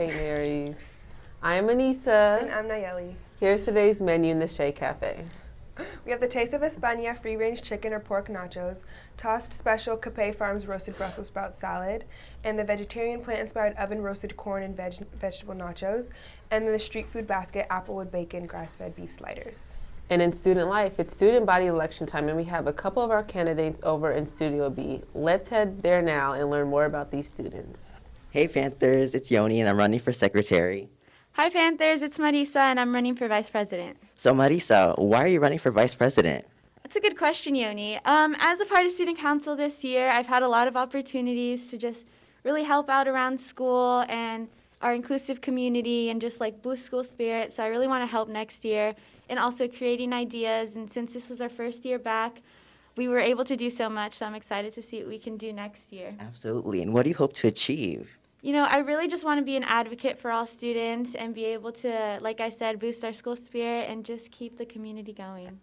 St. Mary's. I'm Anissa. And I'm Nayeli. Here's today's menu in the Shea Cafe. We have the Taste of España free-range chicken or pork nachos, tossed special Capay Farms roasted Brussels sprout salad, and the vegetarian plant-inspired oven-roasted corn and vegetable nachos, and then the street food basket applewood bacon grass-fed beef sliders. And in student life, it's student body election time, and we have a couple of our candidates over in Studio B. Let's head there now and learn more about these students. Hey Panthers, it's Yoni and I'm running for secretary. Hi Panthers, it's Marisa and I'm running for vice president. So Marisa, why are you running for vice president? That's a good question, Yoni. As a part of student council this year, I've had a lot of opportunities to just really help out around school and our inclusive community and just like boost school spirit. So I really want to help next year and also creating ideas. And since this was our first year back, we were able to do so much. So I'm excited to see what we can do next year. Absolutely. And what do you hope to achieve? You know, I really just want to be an advocate for all students and be able to, like I said, boost our school spirit and just keep the community going.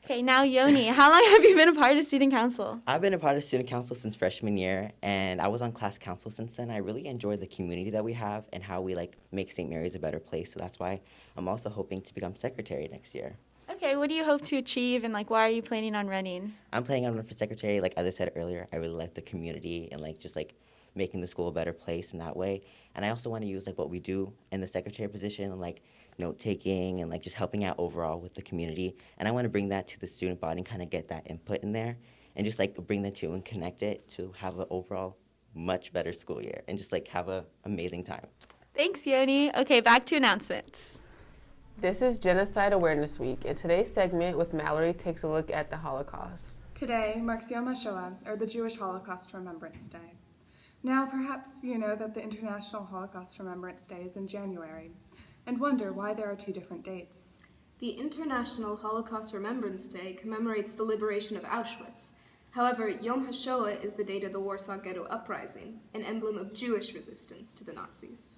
Okay, now Yoni, how long have you been a part of student council? I've been a part of student council since freshman year, and I was on class council since then. I really enjoyed the community that we have and how we make St. Mary's a better place. So that's why I'm also hoping to become secretary next year. Okay, what do you hope to achieve and why are you planning on running? I'm planning on running for secretary. As I said earlier, I really like the community and just making the school a better place in that way. And I also want to use what we do in the secretary position, note taking and just helping out overall with the community. And I want to bring that to the student body and kind of get that input in there and just bring that to and connect it to have an overall much better school year and just have an amazing time. Thanks, Yoni. Okay, back to announcements. This is Genocide Awareness Week, and today's segment with Mallory takes a look at the Holocaust. Today marks Yom HaShoah, or the Jewish Holocaust Remembrance Day. Now, perhaps you know that the International Holocaust Remembrance Day is in January, and wonder why there are two different dates. The International Holocaust Remembrance Day commemorates the liberation of Auschwitz. However, Yom HaShoah is the date of the Warsaw Ghetto Uprising, an emblem of Jewish resistance to the Nazis.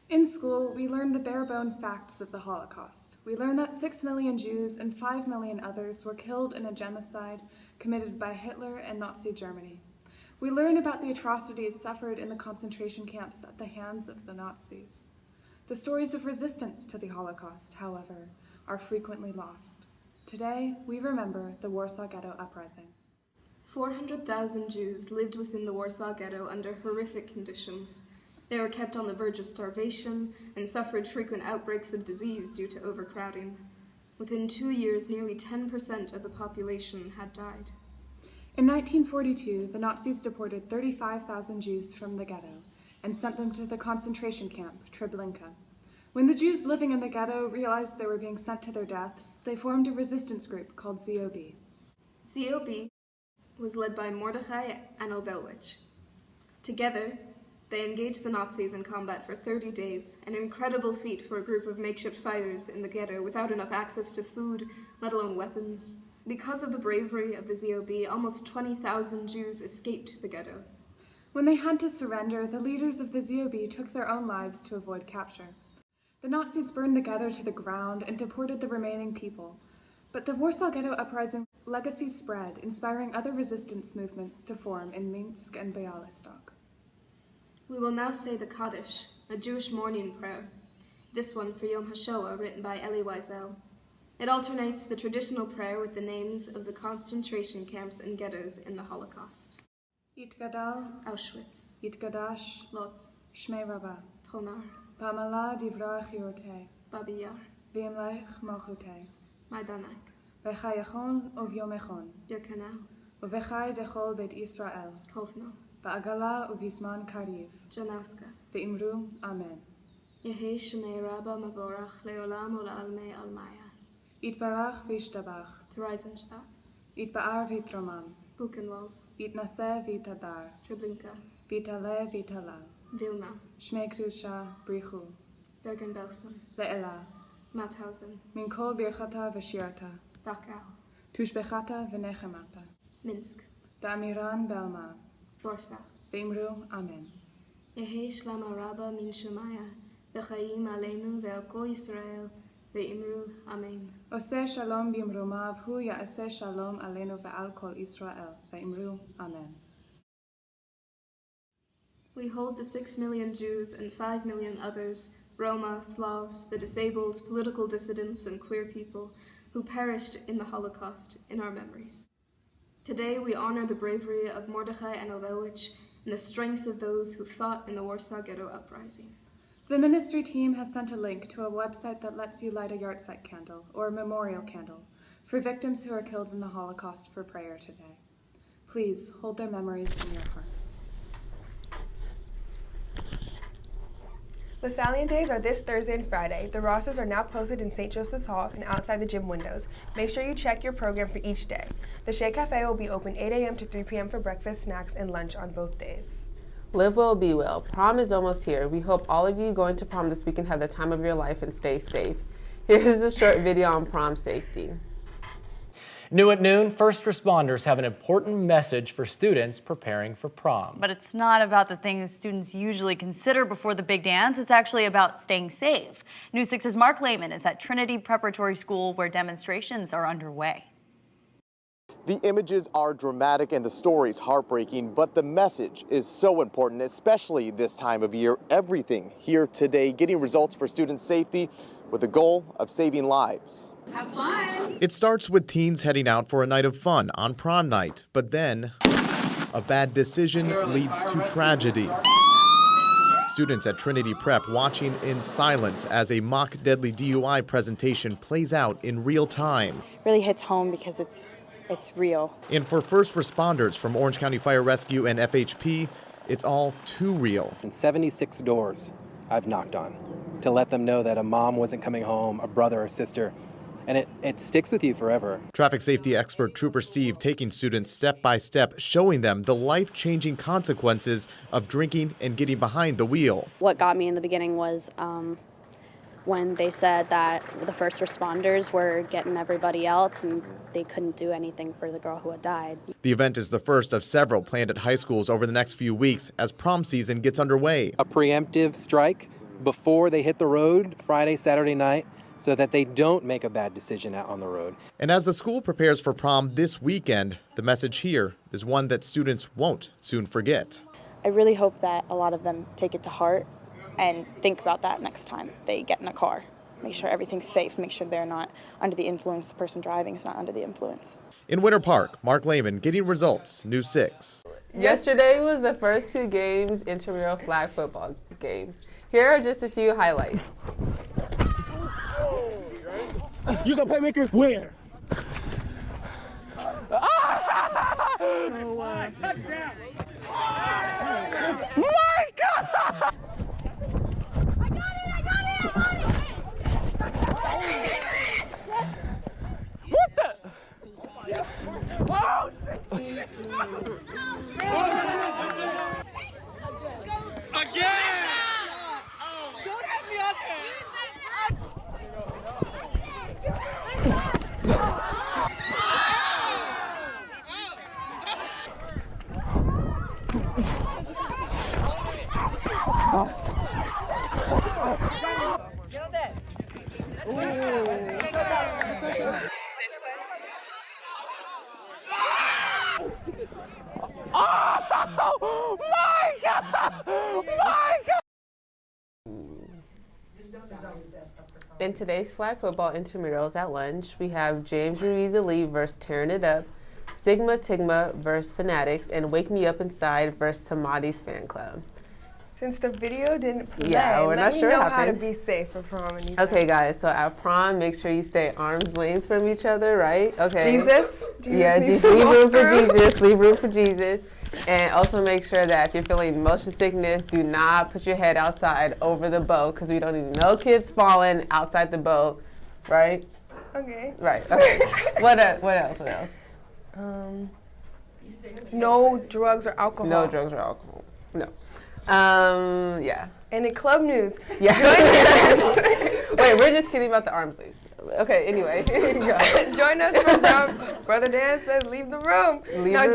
In school, we learn the bare-bone facts of the Holocaust. We learn that 6 million Jews and 5 million others were killed in a genocide committed by Hitler and Nazi Germany. We learn about the atrocities suffered in the concentration camps at the hands of the Nazis. The stories of resistance to the Holocaust, however, are frequently lost. Today, we remember the Warsaw Ghetto Uprising. 400,000 Jews lived within the Warsaw Ghetto under horrific conditions. They were kept on the verge of starvation and suffered frequent outbreaks of disease due to overcrowding. Within 2 years, nearly 10% of the population had died. In 1942, the Nazis deported 35,000 Jews from the ghetto and sent them to the concentration camp, Treblinka. When the Jews living in the ghetto realized they were being sent to their deaths, they formed a resistance group called ZOB. ZOB was led by Mordechai Anelbelwich. Together, they engaged the Nazis in combat for 30 days, an incredible feat for a group of makeshift fighters in the ghetto without enough access to food, let alone weapons. Because of the bravery of the ZOB, almost 20,000 Jews escaped the ghetto. When they had to surrender, the leaders of the ZOB took their own lives to avoid capture. The Nazis burned the ghetto to the ground and deported the remaining people. But the Warsaw Ghetto Uprising legacy spread, inspiring other resistance movements to form in Minsk and Bialystok. We will now say the Kaddish, a Jewish morning prayer. This one for Yom HaShoah, written by Elie Wiesel. It alternates the traditional prayer with the names of the concentration camps and ghettos in the Holocaust. Yitgadal, Auschwitz, Yitgadash, Lodz, Shmei Rabbah, Ponar, Pamala Divrach Yortei, Babi Yar, Vimlech Malchutei, Majdanek, Vechayachon Uvyomechon, Birkenau, Uvechai Dechol Bet Israel, Kovno, Ba'agala Uvisman Kariv, Janauska, Ve'imru Amen. Yehi Shemei Rabba Mavorach Leolam Ula'almei Almaya. Yitbarach Vishtabach, Theresienstadt, Yitba'ar Vitromam, Buchenwald, Yitnaseh Vitadar, Treblinka, Vitale Vitalal, Vilna, Shmei Krusha Brichu, Bergen-Belsen, Le'ela, Mauthausen, Min Kol Birchata V'Shirata, Dachau, Tushbechata V'Nechemata, Minsk, Da'amiran Belma, Warsaw, Ve'imru Amen. Yehi Shlama Rabba Min Shemaya, V'chaim Aleinu Ve'al Kol Yisrael, Ve'imru Amen. Oseh Shalom Bimrumav Hu Ya'aseh Shalom Aleinu Ve'al Kol Israel, Ve'imru Amen. we hold the 6 million Jews and 5 million others, Roma, Slavs, the disabled, political dissidents, and queer people who perished in the Holocaust in our memories. Today we honor the bravery of Mordechai and Olewich and the strength of those who fought in the Warsaw Ghetto Uprising. The ministry team has sent a link to a website that lets you light a yahrzeit candle, or a memorial candle, for victims who are killed in the Holocaust for prayer today. Please hold their memories in your hearts. LaSallian Days are this Thursday and Friday. The rosters are now posted in St. Joseph's Hall and outside the gym windows. Make sure you check your program for each day. The Shea Cafe will be open 8 a.m. to 3 p.m. for breakfast, snacks, and lunch on both days. Live well, be well. Prom is almost here. We hope all of you going to prom this weekend have the time of your life and stay safe. Here's a short video on prom safety. New at noon, first responders have an important message for students preparing for prom. But it's not about the things students usually consider before the big dance. It's actually about staying safe. News 6's Mark Lehman is at Trinity Preparatory School where demonstrations are underway. The images are dramatic and the story's heartbreaking, but the message is so important, especially this time of year. Everything here today getting results for student safety with the goal of saving lives. Have fun! It starts with teens heading out for a night of fun on prom night, but then a bad decision leads to tragedy. Students at Trinity Prep watching in silence as a mock deadly DUI presentation plays out in real time. Really hits home because it's real. And for first responders from Orange County Fire Rescue and FHP, it's all too real. And 76 doors I've knocked on to let them know that a mom wasn't coming home, a brother or sister, and it sticks with you forever. Traffic safety expert Trooper Steve taking students step by step, showing them the life-changing consequences of drinking and getting behind the wheel. What got me in the beginning was when they said that the first responders were getting everybody else and they couldn't do anything for the girl who had died. The event is the first of several planned at high schools over the next few weeks as prom season gets underway. A preemptive strike before they hit the road Friday, Saturday night, so that they don't make a bad decision out on the road. And as the school prepares for prom this weekend, the message here is one that students won't soon forget. I really hope that a lot of them take it to heart and think about that next time they get in a car. Make sure everything's safe, make sure they're not under the influence, the person driving is not under the influence. In Winter Park, Mark Lehman getting results, News 6. Yesterday was the first 2 games, intramural flag football games. Here are just a few highlights. Use a playmaker. Where? Touchdown! My God! What the? Oh! Again! Don't have me up Get on that! Oh my God! My God! In today's flag football intramurals at lunch, we have James Ruiz Elite versus Tearing It Up, Sigma Tigma versus Fanatics, and Wake Me Up Inside versus Samadi's Fan Club. Since the video didn't play, we're not sure let me know what how to happened. be safe for prom. And Okay, guys, so at prom, make sure you stay arm's length from each other, right? Okay. Jesus Yeah, needs just to leave walk room for through. Jesus, leave room for Jesus. And also make sure that if you're feeling motion sickness, do not put your head outside over the boat because we don't need no kids falling outside the boat, right? Okay. Right, okay. What else? No drugs or alcohol. No drugs or alcohol. No. Yeah. And in club news, Yeah. Wait, we're just kidding about the arms length. Okay, anyway. Go. join us for Brown. Brother Dan says, leave the room.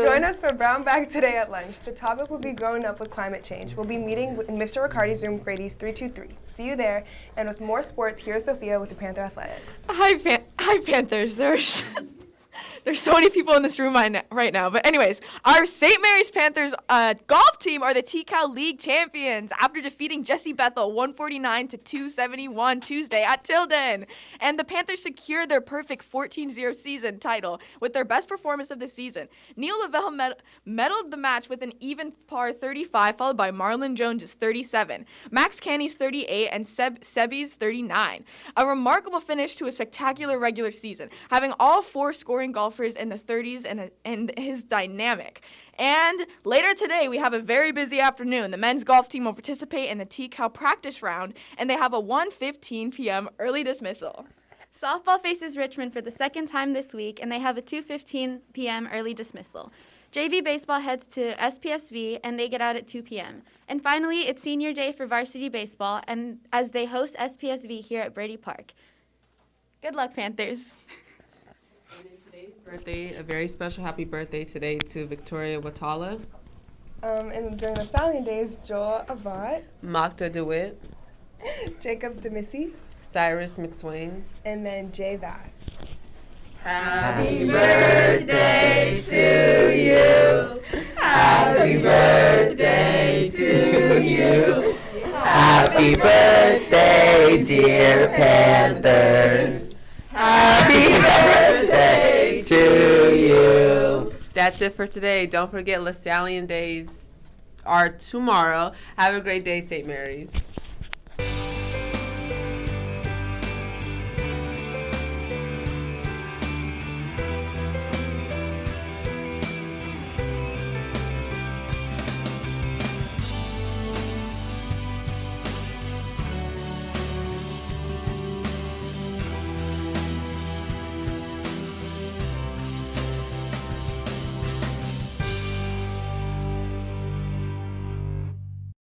Join us for Brown Bag today at lunch. The topic will be growing up with climate change. We'll be meeting in Mr. Riccardi's room, Frady's 323. See you there. And with more sports, here's Sophia with the Panther Athletics. Hi, Panthers. There's so many people in this room right now. But anyways, our St. Mary's Panthers golf team are the TCal League champions after defeating Jesse Bethel 149 to 271 Tuesday at Tilden. And the Panthers secured their perfect 14-0 season title with their best performance of the season. Neil Lavelle medaled the match with an even par 35, followed by Marlon Jones' 37, Max Canny's 38, and Sebi's 39. A remarkable finish to a spectacular regular season, having all 4 scoring golfers in the 30s and is dynamic. And later today, we have a very busy afternoon. The men's golf team will participate in the TCal practice round, and they have a 1:15 p.m. early dismissal. Softball faces Richmond for the second time this week, and they have a 2:15 p.m. early dismissal. JV baseball heads to SPSV, and they get out at 2 p.m. And finally, it's senior day for varsity baseball, and as they host SPSV here at Brady Park. Good luck, Panthers. And in today's birthday, a very special happy birthday today to Victoria Watala, And during the Stallion Days, Joel Abbott, Magda DeWitt, Jacob Demissy, Cyrus McSwain, and then Jay Vass. Happy birthday to you. Happy birthday to you. Happy birthday, dear Panthers. Happy birthday to you. That's it for today. Don't forget, Les Stallion Days are tomorrow. Have a great day, St. Mary's.